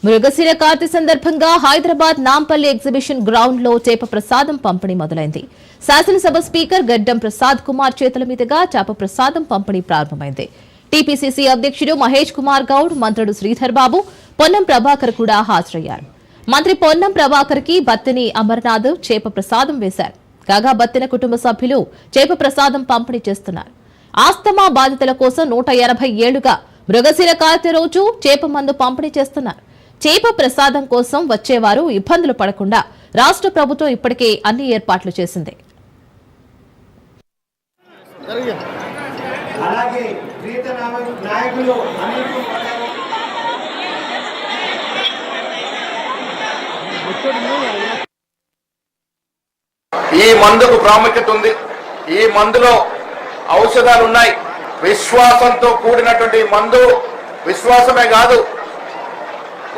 మృగశిర కార్తె సందర్భంగా Hyderabad Nampally exhibition ground లో చేప ప్రసాదం పంపిణీ మొదలైంది. శాసనసభ స్పీకర్ గడ్డం ప్రసాద్ కుమార్ చేతుల మీదుగా చేప ప్రసాదం పంపిణీ ప్రారంభమైంది. టీపీసీసీ అధ్యక్షుడు మహేష్ కుమార్ గౌడ్, మంత్రుడు శ్రీధర్ బాబు, పొన్నం ప్రభాకర్ కూడా హాజరయ్యారు. మంత్రి పొన్నం ప్రభాకర్ కి బత్తిని అమర్నాథ్ చేప ప్రసాదం వేశారు. కాగా బత్తిన కుటుంబ సభ్యులు చేప ప్రసాదం పంపిణీ చేస్తున్నారు. ఆస్తమా బాధితుల కోసం 180 ఏళ్లుగా మృగశిర కార్తె రోజు చేప మందు పంపిణీ చేస్తున్నారు. చేప ప్రసాదం కోసం వచ్చేవారు ఇబ్బందులు పడకుండా రాష్ట్ర ప్రభుత్వం ఇప్పటికే అన్ని ఏర్పాట్లు చేసింది. ఈ మందుకు ప్రాముఖ్యత ఉంది. ఈ మందులో ఔషధాలు ఉన్నాయి. విశ్వాసంతో కూడినటువంటి మందు, విశ్వాసమే కాదు,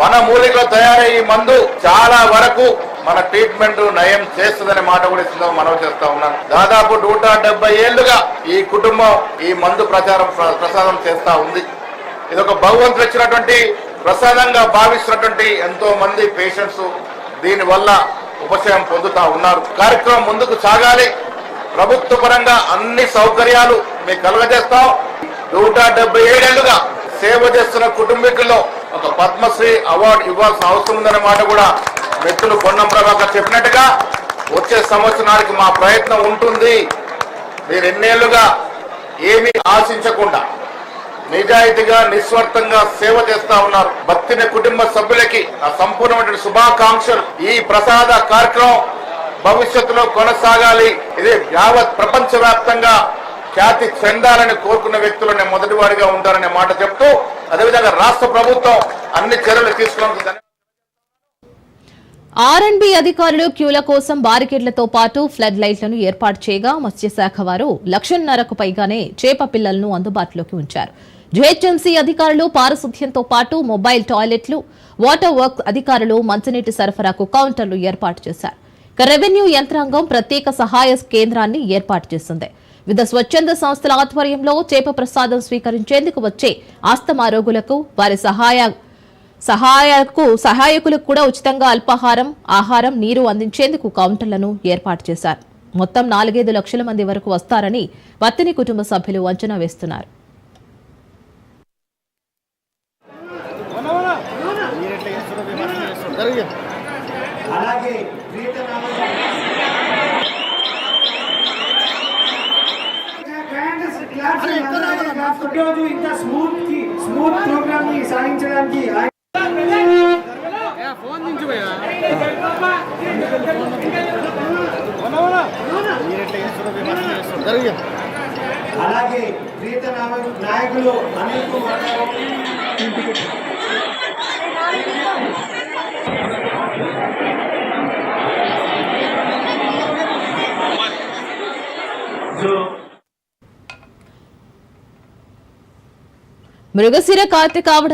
వనమూలికలో తయారయ్యే ఈ మందు చాలా వరకు మన ట్రీట్మెంట్ నయం చేస్తుందనే మాట కూడా మనవి చేస్తా ఉన్నాను. దాదాపు 170 ఏళ్లుగా ఈ కుటుంబం ఈ మందు ప్రసాదం చేస్తా ఉంది. ఇది ఒక భగవంతుడు ఇచ్చినటువంటి ప్రసాదంగా భావిస్తున్నటువంటి ఎంతో మంది పేషెంట్స్ దీని వల్ల ఉపశమనం పొందుతా ఉన్నారు. కార్యక్రమం ముందుకు సాగాలి. ప్రభుత్వ పరంగా అన్ని సౌకర్యాలు మీకు కలుగజేస్తాం. 177 ఏళ్లుగా సేవ చేస్తున్న కుటుంబీకుల్లో ఒక పద్మశ్రీ అవార్డు ఇవ్వాల్సిన అవసరం ఉందనే మాట కూడా మిత్రులు పొన్నం ప్రభాకర్ చెప్పినట్టుగా వచ్చే సంవత్సరానికి మా ప్రయత్నం ఉంటుంది. మీరు ఎన్నేళ్లుగా ఏమీ ఆశించకుండా నిజాయితీగా నిస్వార్థంగా సేవ చేస్తా ఉన్నారు. బత్తిన కుటుంబ సభ్యులకి ఆ సంపూర్ణమైన శుభాకాంక్షలు. ఈ ప్రసాద కార్యక్రమం భవిష్యత్తులో కొనసాగాలి. ఇది యావత్ ప్రపంచ వ్యాప్తంగా ఖ్యాతి చెందాలని కోరుకున్న వ్యక్తులు మొదటి వాడిగా ఉంటారనే మాట చెప్తూ, అదేవిధంగా రాష్ట్ర ప్రభుత్వం అన్ని చర్యలు తీసుకున్నందుకు ఆర్ఎండ్బి అధికారులు క్యూల కోసం బారికేడ్లతో పాటు ఫ్లడ్ లైట్లను ఏర్పాటు చేయగా మత్స్యశాఖ వారు 1,50,000కు పైగానే చేప పిల్లలను అందుబాటులోకి ఉంచారు. జీహెచ్ఎంసీ అధికారులు పారిశుధ్యంతో పాటు మొబైల్ టాయిలెట్లు, వాటర్ వర్క్స్ అధికారులు మంచినీటి సరఫరాకు కౌంటర్లు ఏర్పాటు చేశారు. రెవెన్యూ యంత్రాంగం ప్రత్యేక సహాయ కేంద్రాన్ని ఏర్పాటు చేసింది. వివిధ స్వచ్ఛంద సంస్థల ఆధ్వర్యంలో చేప ప్రసాదం స్వీకరించేందుకు వచ్చే ఆస్తమా రోగులకు, వారి సహాయకులకు కూడా ఉచితంగా అల్పాహారం, ఆహారం, నీరు అందించేందుకు కౌంటర్లను ఏర్పాటు చేశారు. మొత్తం 4-5 లక్షల మంది వరకు వస్తారని బత్తిని కుటుంబ సభ్యులు అంచనా వేస్తున్నారు. ఇంత స్మూత్ ప్రోగ్రామ్ ని సాధించడానికి అలాగే ప్రీత నాయకులు అనిల్ కుమార్ మృగశిర కార్తె కావడం